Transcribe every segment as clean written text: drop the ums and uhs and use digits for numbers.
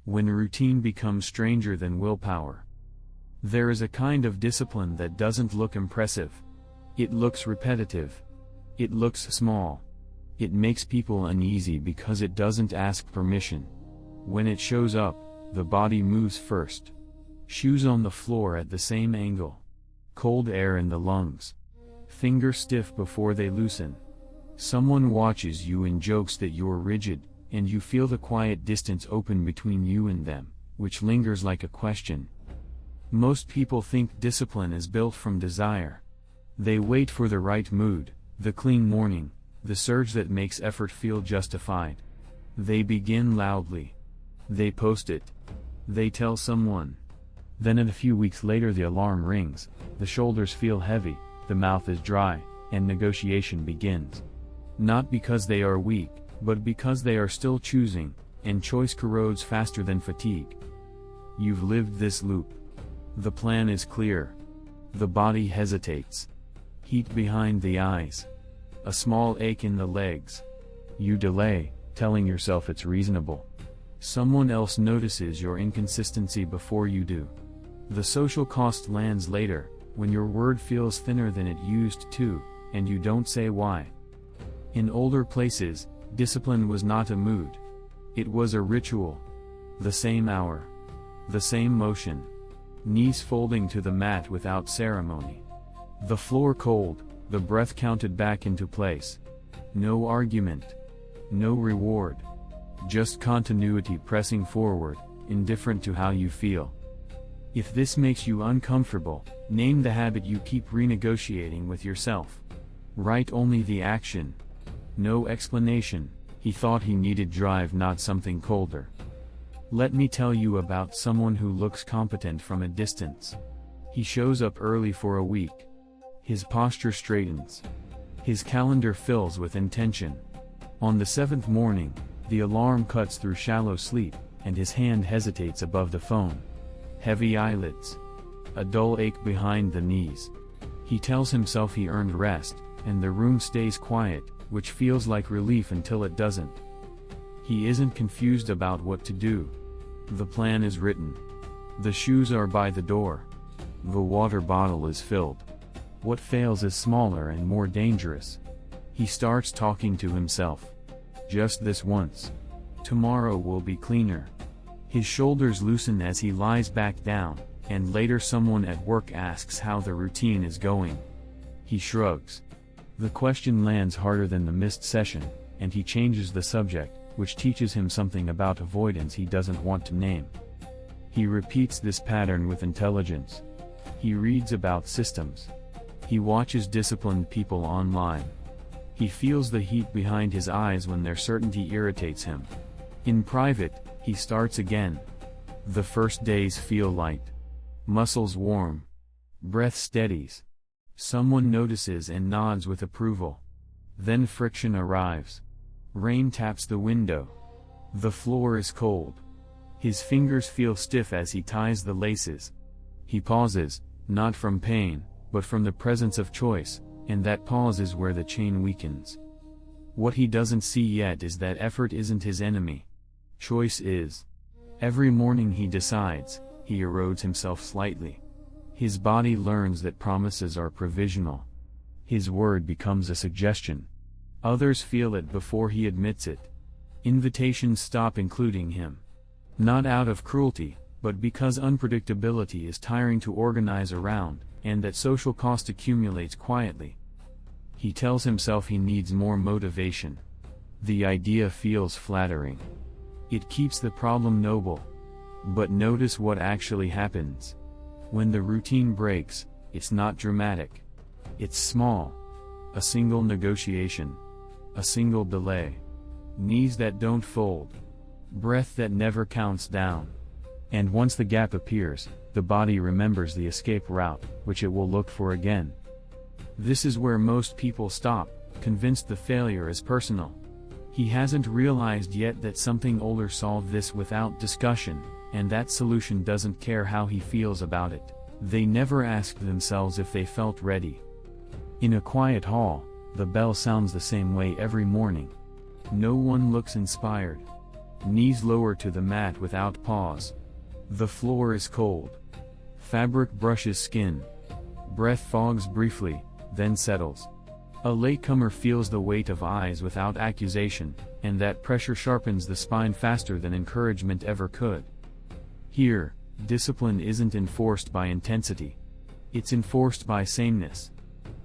when routine becomes stranger than willpower. There is a kind of discipline that doesn't look impressive. It looks repetitive. It looks small. It makes people uneasy because it doesn't ask permission. When it shows up, the body moves first. Shoes on the floor at the same angle. Cold air in the lungs. Fingers stiff before they loosen. Someone watches you and jokes that you're rigid, and you feel the quiet distance open between you and them, which lingers like a question. Most people think discipline is built from desire. They wait for the right mood, the clean morning, the surge that makes effort feel justified. They begin loudly. They post it. They tell someone. Then a few weeks later the alarm rings, the shoulders feel heavy, the mouth is dry, and negotiation begins. Not because they are weak, but because they are still choosing, and choice corrodes faster than fatigue. You've lived this loop. The plan is clear. The body hesitates. Heat behind the eyes. A small ache in the legs. You delay, telling yourself it's reasonable. Someone else notices your inconsistency before you do. The social cost lands later, when your word feels thinner than it used to, and you don't say why. In older places, discipline was not a mood. It was a ritual. The same hour. The same motion. Knees folding to the mat without ceremony. The floor cold, the breath counted back into place. No argument. No reward. Just continuity pressing forward, indifferent to how you feel. If this makes you uncomfortable, name the habit you keep renegotiating with yourself. Write only the action. No explanation. He thought he needed drive, not something colder. Let me tell you about someone who looks competent from a distance. He shows up early for a week. His posture straightens. His calendar fills with intention. On the 7th morning, the alarm cuts through shallow sleep, and his hand hesitates above the phone. Heavy eyelids. A dull ache behind the knees. He tells himself he earned rest, and the room stays quiet, which feels like relief until it doesn't. He isn't confused about what to do. The plan is written. The shoes are by the door. The water bottle is filled. What fails is smaller and more dangerous. He starts talking to himself. Just this once. Tomorrow will be cleaner. His shoulders loosen as he lies back down, and later someone at work asks how the routine is going. He shrugs. The question lands harder than the missed session, and he changes the subject, which teaches him something about avoidance he doesn't want to name. He repeats this pattern with intelligence. He reads about systems. He watches disciplined people online. He feels the heat behind his eyes when their certainty irritates him. In private, he starts again. The first days feel light. Muscles warm. Breath steadies. Someone notices and nods with approval. Then friction arrives. Rain taps the window. The floor is cold. His fingers feel stiff as he ties the laces. He pauses, not from pain, but from the presence of choice, and that pause is where the chain weakens. What he doesn't see yet is that effort isn't his enemy. Choice is. Every morning he decides, he erodes himself slightly. His body learns that promises are provisional. His word becomes a suggestion. Others feel it before he admits it. Invitations stop including him. Not out of cruelty, but because unpredictability is tiring to organize around, and that social cost accumulates quietly. He tells himself he needs more motivation. The idea feels flattering. It keeps the problem noble. But notice what actually happens. When the routine breaks, it's not dramatic. It's small. A single negotiation. A single delay. Knees that don't fold. Breath that never counts down. And once the gap appears, the body remembers the escape route, which it will look for again. This is where most people stop, convinced the failure is personal. He hasn't realized yet that something older solved this without discussion, and that solution doesn't care how he feels about it. They never asked themselves if they felt ready. In a quiet hall, the bell sounds the same way every morning. No one looks inspired. Knees lower to the mat without pause. The floor is cold. Fabric brushes skin. Breath fogs briefly, then settles. A latecomer feels the weight of eyes without accusation, and that pressure sharpens the spine faster than encouragement ever could. Here, discipline isn't enforced by intensity. It's enforced by sameness.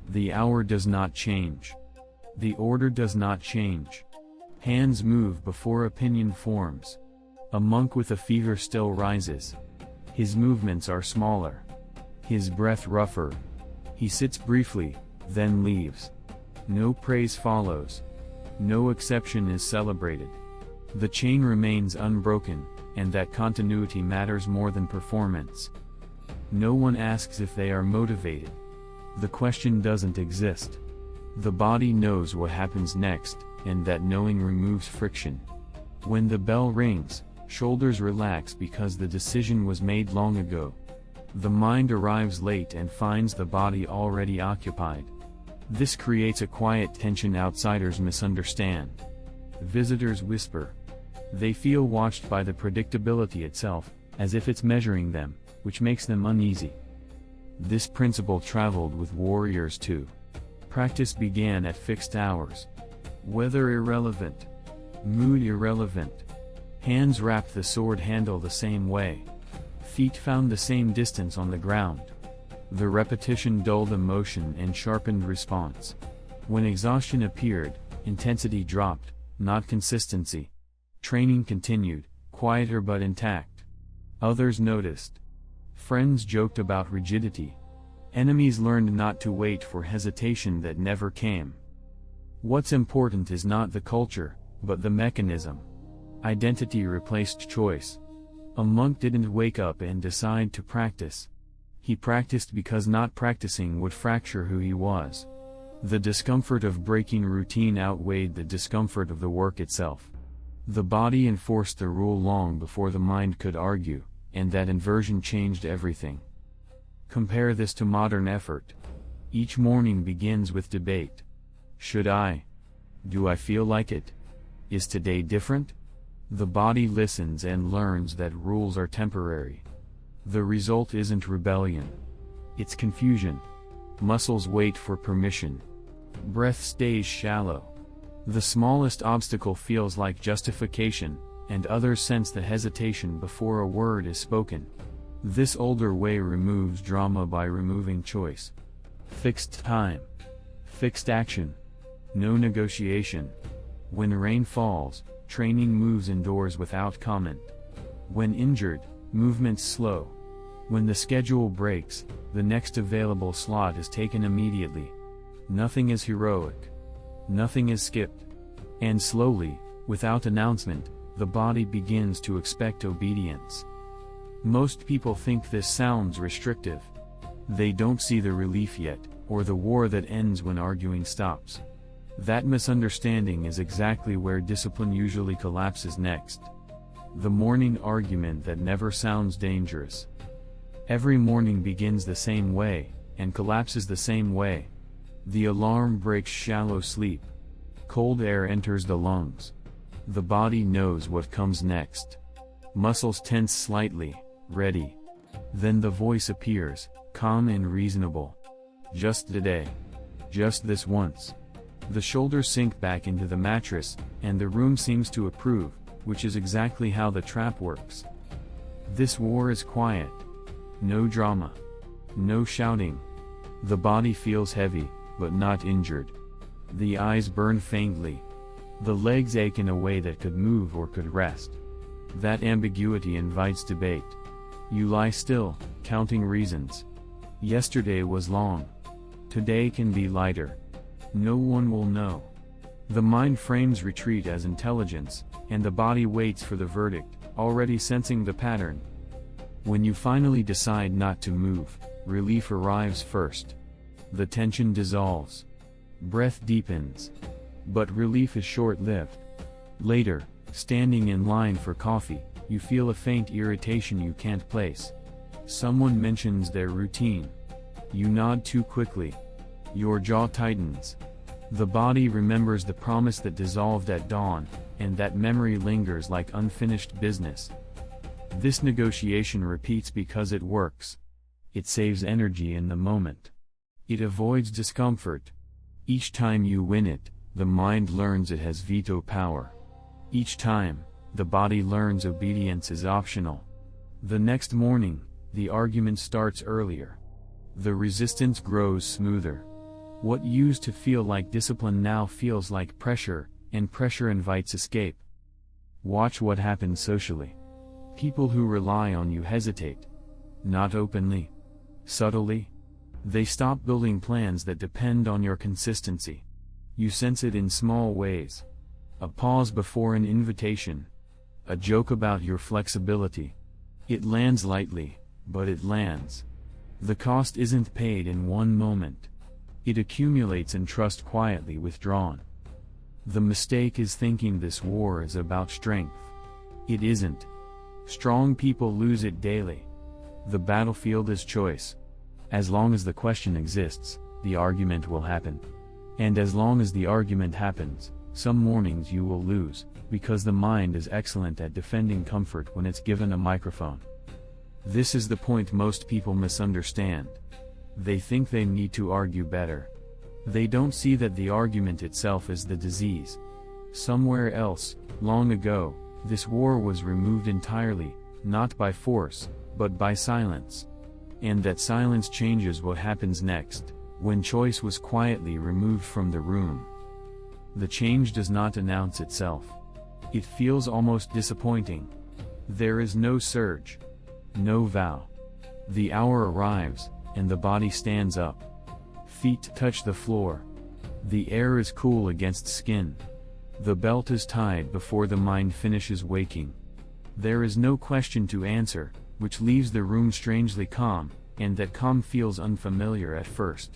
The hour does not change. The order does not change. Hands move before opinion forms. A monk with a fever still rises. His movements are smaller. His breath rougher. He sits briefly, then leaves. No praise follows. No exception is celebrated. The chain remains unbroken, and that continuity matters more than performance. No one asks if they are motivated. The question doesn't exist. The body knows what happens next, and that knowing removes friction. When the bell rings, shoulders relax because the decision was made long ago. The mind arrives late and finds the body already occupied. This creates a quiet tension outsiders misunderstand. Visitors whisper. They feel watched by the predictability itself, as if it's measuring them, which makes them uneasy. This principle traveled with warriors too. Practice began at fixed hours. Weather irrelevant. Mood irrelevant. Hands wrapped the sword handle the same way. Feet found the same distance on the ground. The repetition dulled emotion and sharpened response. When exhaustion appeared, intensity dropped, not consistency. Training continued, quieter but intact. Others noticed. Friends joked about rigidity. Enemies learned not to wait for hesitation that never came. What's important is not the culture, but the mechanism. Identity replaced choice. A monk didn't wake up and decide to practice. He practiced because not practicing would fracture who he was. The discomfort of breaking routine outweighed the discomfort of the work itself. The body enforced the rule long before the mind could argue, and that inversion changed everything. Compare this to modern effort. Each morning begins with debate. Should I? Do I feel like it? Is today different? The body listens and learns that rules are temporary. The result isn't rebellion. It's confusion. Muscles wait for permission. Breath stays shallow. The smallest obstacle feels like justification, and others sense the hesitation before a word is spoken. This older way removes drama by removing choice. Fixed time. Fixed action. No negotiation. When rain falls, training moves indoors without comment. When injured, movements slow. When the schedule breaks, the next available slot is taken immediately. Nothing is heroic. Nothing is skipped. And slowly, without announcement, the body begins to expect obedience. Most people think this sounds restrictive. They don't see the relief yet, or the war that ends when arguing stops. That misunderstanding is exactly where discipline usually collapses next. The morning argument that never sounds dangerous. Every morning begins the same way, and collapses the same way. The alarm breaks shallow sleep. Cold air enters the lungs. The body knows what comes next. Muscles tense slightly, ready. Then the voice appears, calm and reasonable. Just today. Just this once. The shoulders sink back into the mattress, and the room seems to approve, which is exactly how the trap works. This war is quiet. No drama. No shouting. The body feels heavy, but not injured. The eyes burn faintly. The legs ache in a way that could move or could rest. That ambiguity invites debate. You lie still, counting reasons. Yesterday was long. Today can be lighter. No one will know. The mind frames retreat as intelligence, and the body waits for the verdict, already sensing the pattern. When you finally decide not to move, relief arrives first. The tension dissolves. Breath deepens. But relief is short-lived. Later, standing in line for coffee, you feel a faint irritation you can't place. Someone mentions their routine. You nod too quickly. Your jaw tightens. The body remembers the promise that dissolved at dawn, and that memory lingers like unfinished business. This negotiation repeats because it works. It saves energy in the moment. It avoids discomfort. Each time you win it, the mind learns it has veto power. Each time, the body learns obedience is optional. The next morning, the argument starts earlier. The resistance grows smoother. What used to feel like discipline now feels like pressure, and pressure invites escape. Watch what happens socially. People who rely on you hesitate. Not openly. Subtly. They stop building plans that depend on your consistency. You sense it in small ways. A pause before an invitation. A joke about your flexibility. It lands lightly, but it lands. The cost isn't paid in one moment. It accumulates and trust quietly withdrawn. The mistake is thinking this war is about strength. It isn't. Strong people lose it daily. The battlefield is choice. As long as the question exists, the argument will happen. And as long as the argument happens, some mornings you will lose, because the mind is excellent at defending comfort when it's given a microphone. This is the point most people misunderstand. They think they need to argue better. They don't see that the argument itself is the disease. Somewhere else, long ago, this war was removed entirely, not by force, but by silence. And that silence changes what happens next, when choice was quietly removed from the room. The change does not announce itself. It feels almost disappointing. There is no surge. No vow. The hour arrives, and the body stands up. Feet touch the floor. The air is cool against skin. The belt is tied before the mind finishes waking. There is no question to answer, which leaves the room strangely calm, and that calm feels unfamiliar at first.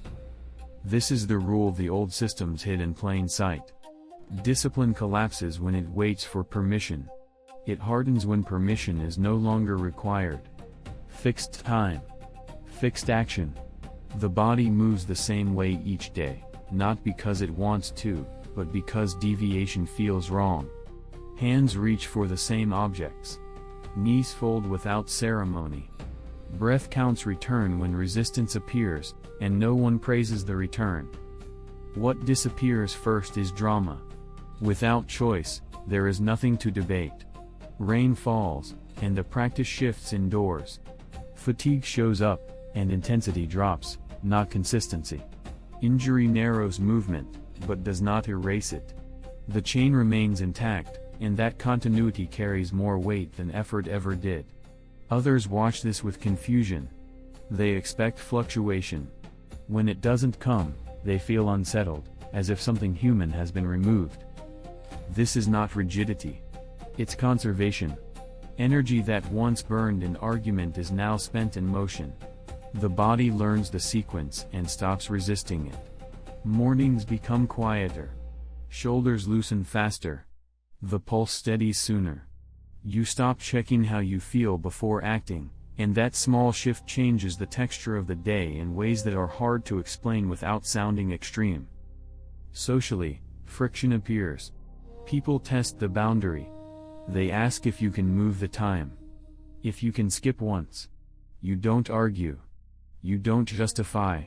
This is the rule the old systems hid in plain sight. Discipline collapses when it waits for permission. It hardens when permission is no longer required. Fixed time. Fixed action. The body moves the same way each day, not because it wants to, but because deviation feels wrong. Hands reach for the same objects. Knees fold without ceremony. Breath counts return when resistance appears, and no one praises the return. What disappears first is drama. Without choice, there is nothing to debate. Rain falls, and the practice shifts indoors. Fatigue shows up, and intensity drops, not consistency. Injury narrows movement, but does not erase it. The chain remains intact, and that continuity carries more weight than effort ever did. Others watch this with confusion. They expect fluctuation. When it doesn't come, they feel unsettled, as if something human has been removed. This is not rigidity. It's conservation. Energy that once burned in argument is now spent in motion. The body learns the sequence and stops resisting it. Mornings become quieter. Shoulders loosen faster. The pulse steadies sooner. You stop checking how you feel before acting, and that small shift changes the texture of the day in ways that are hard to explain without sounding extreme. Socially, friction appears. People test the boundary. They ask if you can move the time. If you can skip once. You don't argue. You don't justify.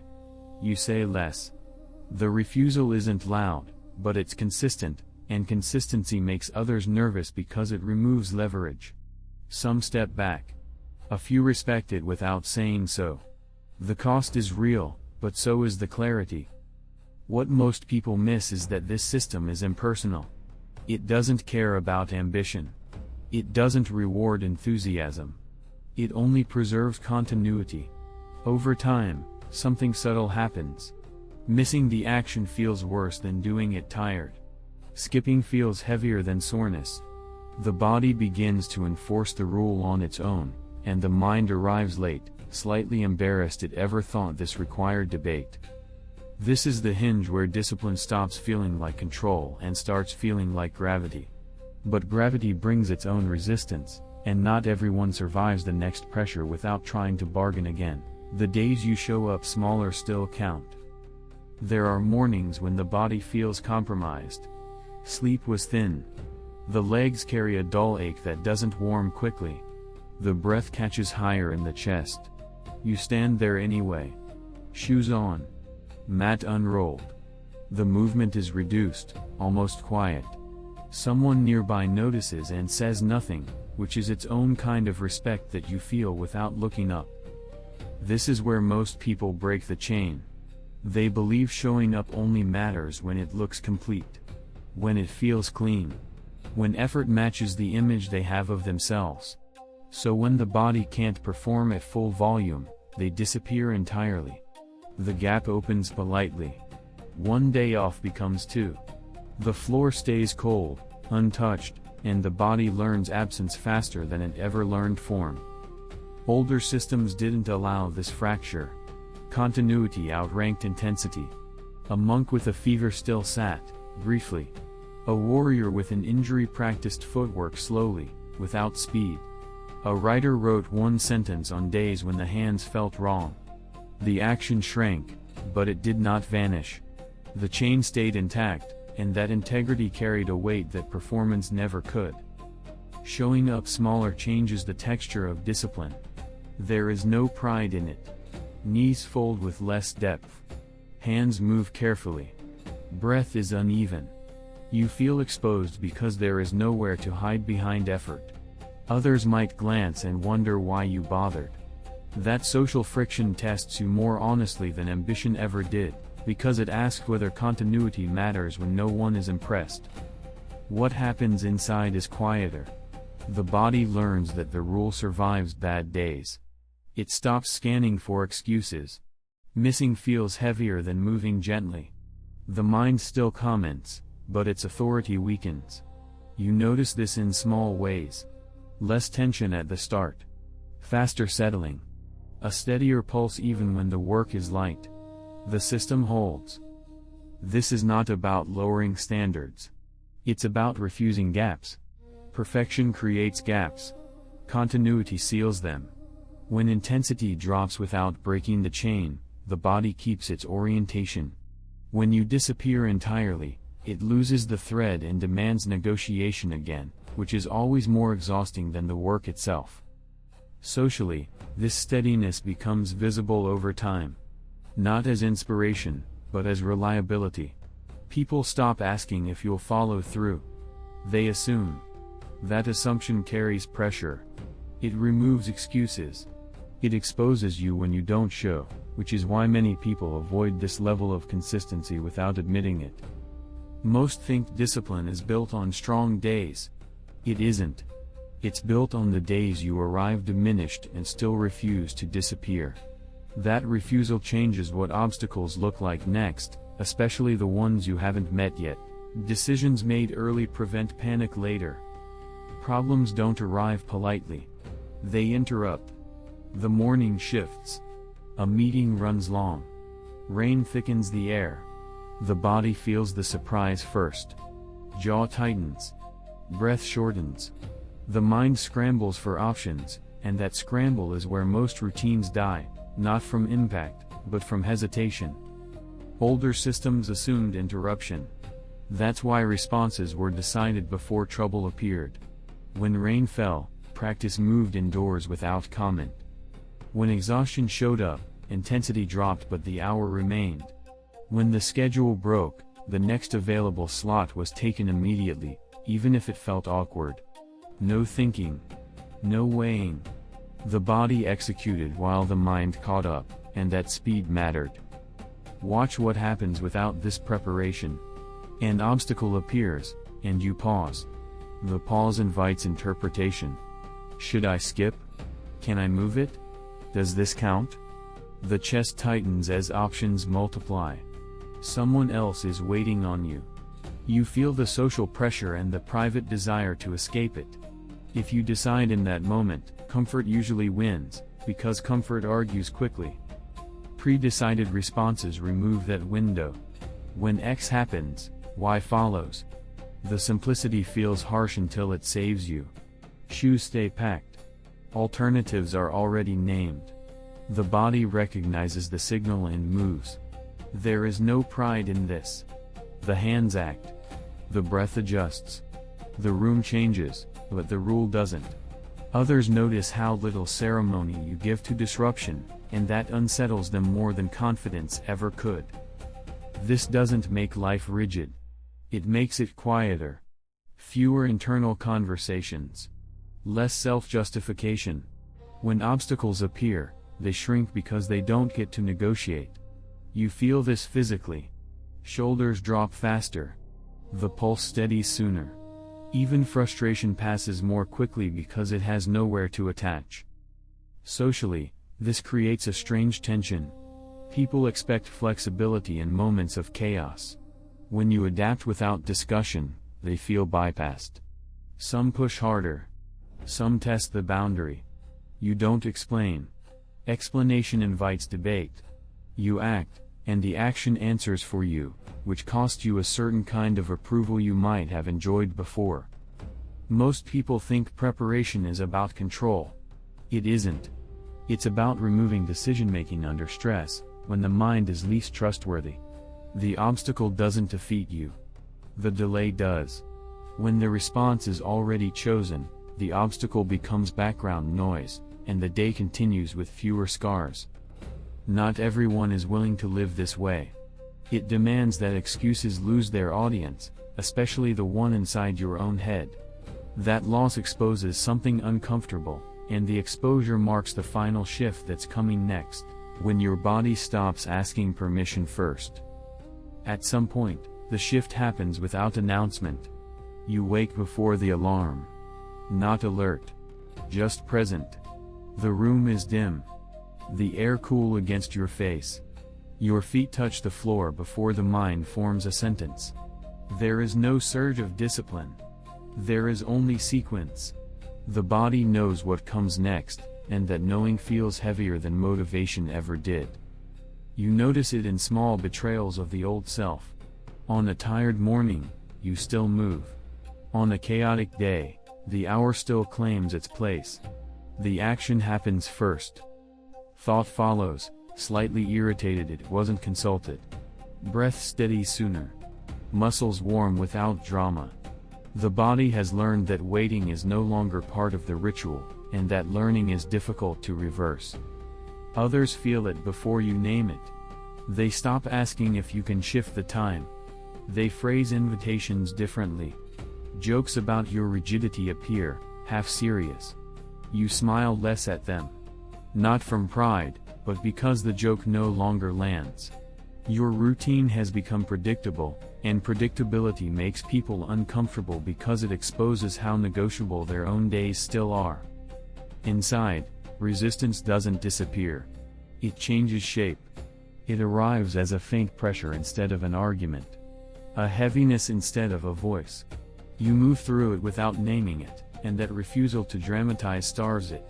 You say less. The refusal isn't loud, but it's consistent, and consistency makes others nervous because it removes leverage. Some step back. A few respect it without saying so. The cost is real, but so is the clarity. What most people miss is that this system is impersonal. It doesn't care about ambition. It doesn't reward enthusiasm. It only preserves continuity. Over time, something subtle happens. Missing the action feels worse than doing it tired. Skipping feels heavier than soreness. The body begins to enforce the rule on its own, and the mind arrives late, slightly embarrassed it ever thought this required debate. This is the hinge where discipline stops feeling like control and starts feeling like gravity. But gravity brings its own resistance, and not everyone survives the next pressure without trying to bargain again. The days you show up smaller still count. There are mornings when the body feels compromised. Sleep was thin. The legs carry a dull ache that doesn't warm quickly. The breath catches higher in the chest. You stand there anyway. Shoes on. Mat unrolled. The movement is reduced, almost quiet. Someone nearby notices and says nothing, which is its own kind of respect that you feel without looking up. This is where most people break the chain. They believe showing up only matters when it looks complete. When it feels clean. When effort matches the image they have of themselves. So when the body can't perform at full volume, they disappear entirely. The gap opens politely. One day off becomes two. The floor stays cold, untouched, and the body learns absence faster than it ever learned form. Older systems didn't allow this fracture. Continuity outranked intensity. A monk with a fever still sat, briefly. A warrior with an injury practiced footwork slowly, without speed. A writer wrote one sentence on days when the hands felt wrong. The action shrank, but it did not vanish. The chain stayed intact, and that integrity carried a weight that performance never could. Showing up smaller changes the texture of discipline. There is no pride in it. Knees fold with less depth. Hands move carefully. Breath is uneven. You feel exposed because there is nowhere to hide behind effort. Others might glance and wonder why you bothered. That social friction tests you more honestly than ambition ever did, because it asks whether continuity matters when no one is impressed. What happens inside is quieter. The body learns that the rule survives bad days. It stops scanning for excuses. Missing feels heavier than moving gently. The mind still comments, but its authority weakens. You notice this in small ways. Less tension at the start. Faster settling. A steadier pulse even when the work is light. The system holds. This is not about lowering standards. It's about refusing gaps. Perfection creates gaps. Continuity seals them. When intensity drops without breaking the chain, the body keeps its orientation. When you disappear entirely, it loses the thread and demands negotiation again, which is always more exhausting than the work itself. Socially, this steadiness becomes visible over time. Not as inspiration, but as reliability. People stop asking if you'll follow through. They assume. That assumption carries pressure. It removes excuses. It exposes you when you don't show, which is why many people avoid this level of consistency without admitting it. Most think discipline is built on strong days. It isn't. It's built on the days you arrive diminished and still refuse to disappear. That refusal changes what obstacles look like next, especially the ones you haven't met yet. Decisions made early prevent panic later. Problems don't arrive politely. They interrupt. The morning shifts. A meeting runs long. Rain thickens the air. The body feels the surprise first. Jaw tightens. Breath shortens. The mind scrambles for options, and that scramble is where most routines die, not from impact, but from hesitation. Older systems assumed interruption. That's why responses were decided before trouble appeared. When rain fell, practice moved indoors without comment. When exhaustion showed up, intensity dropped but the hour remained. When the schedule broke, the next available slot was taken immediately, even if it felt awkward. No thinking. No weighing. The body executed while the mind caught up, and that speed mattered. Watch what happens without this preparation. An obstacle appears, and you pause. The pause invites interpretation. Should I skip? Can I move it? Does this count? The chest tightens as options multiply. Someone else is waiting on you. You feel the social pressure and the private desire to escape it. If you decide in that moment, comfort usually wins, because comfort argues quickly. Pre-decided responses remove that window. When X happens, Y follows. The simplicity feels harsh until it saves you. Shoes stay packed. Alternatives are already named. The body recognizes the signal and moves. There is no pride in this. The hands act. The breath adjusts. The room changes, but the rule doesn't. Others notice how little ceremony you give to disruption, and that unsettles them more than confidence ever could. This doesn't make life rigid. It makes it quieter. Fewer internal conversations. Less self-justification. When obstacles appear, they shrink because they don't get to negotiate. You feel this physically. Shoulders drop faster. The pulse steadies sooner. Even frustration passes more quickly because it has nowhere to attach. Socially, this creates a strange tension. People expect flexibility in moments of chaos. When you adapt without discussion, they feel bypassed. Some push harder. Some test the boundary. You don't explain. Explanation invites debate. You act, and the action answers for you, which costs you a certain kind of approval you might have enjoyed before. Most people think preparation is about control. It isn't. It's about removing decision-making under stress, when the mind is least trustworthy. The obstacle doesn't defeat you. The delay does. When the response is already chosen, the obstacle becomes background noise, and the day continues with fewer scars. Not everyone is willing to live this way. It demands that excuses lose their audience, especially the one inside your own head. That loss exposes something uncomfortable, and the exposure marks the final shift that's coming next, when your body stops asking permission first. At some point, the shift happens without announcement. You wake before the alarm. Not alert. Just present. The room is dim. The air cool against your face. Your feet touch the floor before the mind forms a sentence. There is no surge of discipline. There is only sequence. The body knows what comes next, and that knowing feels heavier than motivation ever did. You notice it in small betrayals of the old self. On a tired morning, you still move. On a chaotic day, the hour still claims its place. The action happens first. Thought follows, slightly irritated it wasn't consulted. Breath steadies sooner. Muscles warm without drama. The body has learned that waiting is no longer part of the ritual, and that learning is difficult to reverse. Others feel it before you name it. They stop asking if you can shift the time. They phrase invitations differently. Jokes about your rigidity appear, half serious. You smile less at them. Not from pride, but because the joke no longer lands. Your routine has become predictable, and predictability makes people uncomfortable because it exposes how negotiable their own days still are. Inside, resistance doesn't disappear. It changes shape. It arrives as a faint pressure instead of an argument. A heaviness instead of a voice. You move through it without naming it, and that refusal to dramatize stars it.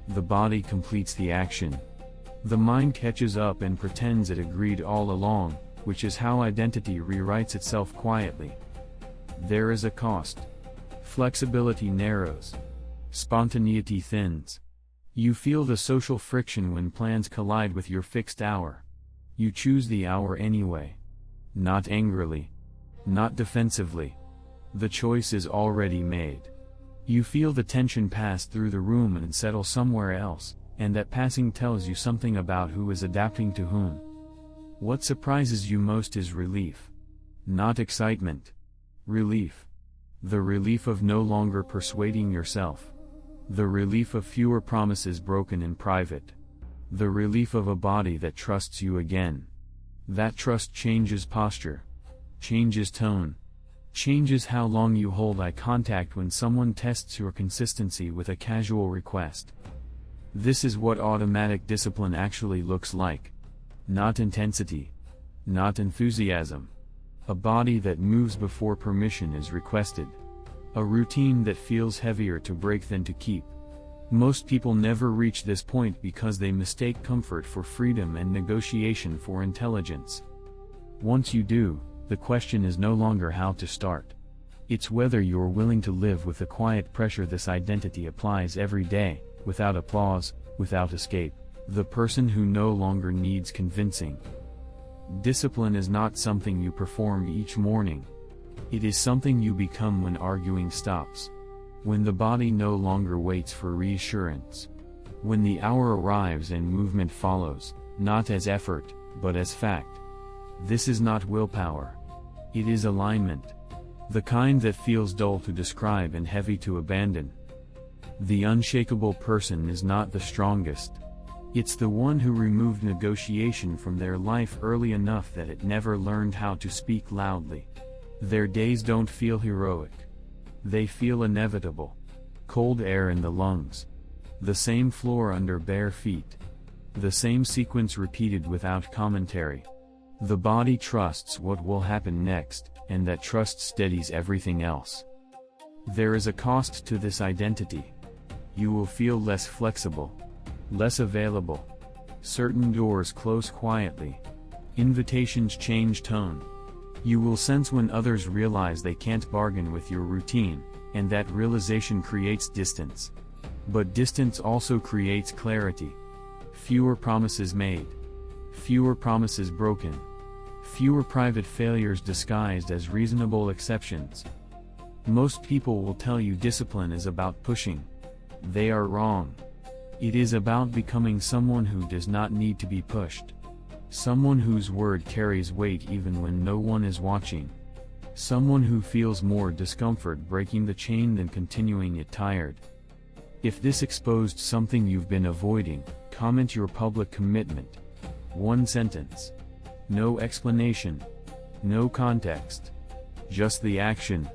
The body completes the action. The mind catches up and pretends it agreed all along, which is how identity rewrites itself quietly. There is a cost. Flexibility narrows. Spontaneity thins. You feel the social friction when plans collide with your fixed hour. You choose the hour anyway. Not angrily. Not defensively. The choice is already made. You feel the tension pass through the room and settle somewhere else, and that passing tells you something about who is adapting to whom. What surprises you most is relief. Not excitement. Relief. The relief of no longer persuading yourself. The relief of fewer promises broken in private. The relief of a body that trusts you again. That trust changes posture. Changes tone. Changes how long you hold eye contact when someone tests your consistency with a casual request. This is what automatic discipline actually looks like. Not intensity. Not enthusiasm. A body that moves before permission is requested. A routine that feels heavier to break than to keep. Most people never reach this point because they mistake comfort for freedom and negotiation for intelligence. Once you do, the question is no longer how to start. It's whether you're willing to live with the quiet pressure this identity applies every day, without applause, without escape, the person who no longer needs convincing. Discipline is not something you perform each morning. It is something you become when arguing stops. When the body no longer waits for reassurance. When the hour arrives and movement follows, not as effort, but as fact. This is not willpower. It is alignment. The kind that feels dull to describe and heavy to abandon. The unshakable person is not the strongest. It's the one who removed negotiation from their life early enough that it never learned how to speak loudly. Their days don't feel heroic. They feel inevitable. Cold air in the lungs. The same floor under bare feet. The same sequence repeated without commentary. The body trusts what will happen next, and that trust steadies everything else. There is a cost to this identity. You will feel less flexible. Less available. Certain doors close quietly. Invitations change tone. You will sense when others realize they can't bargain with your routine, and that realization creates distance. But distance also creates clarity. Fewer promises made. Fewer promises broken. Fewer private failures disguised as reasonable exceptions. Most people will tell you discipline is about pushing. They are wrong. It is about becoming someone who does not need to be pushed. Someone whose word carries weight even when no one is watching. Someone who feels more discomfort breaking the chain than continuing it tired. If this exposed something you've been avoiding, comment your public commitment. One sentence. No explanation. No context. Just the action.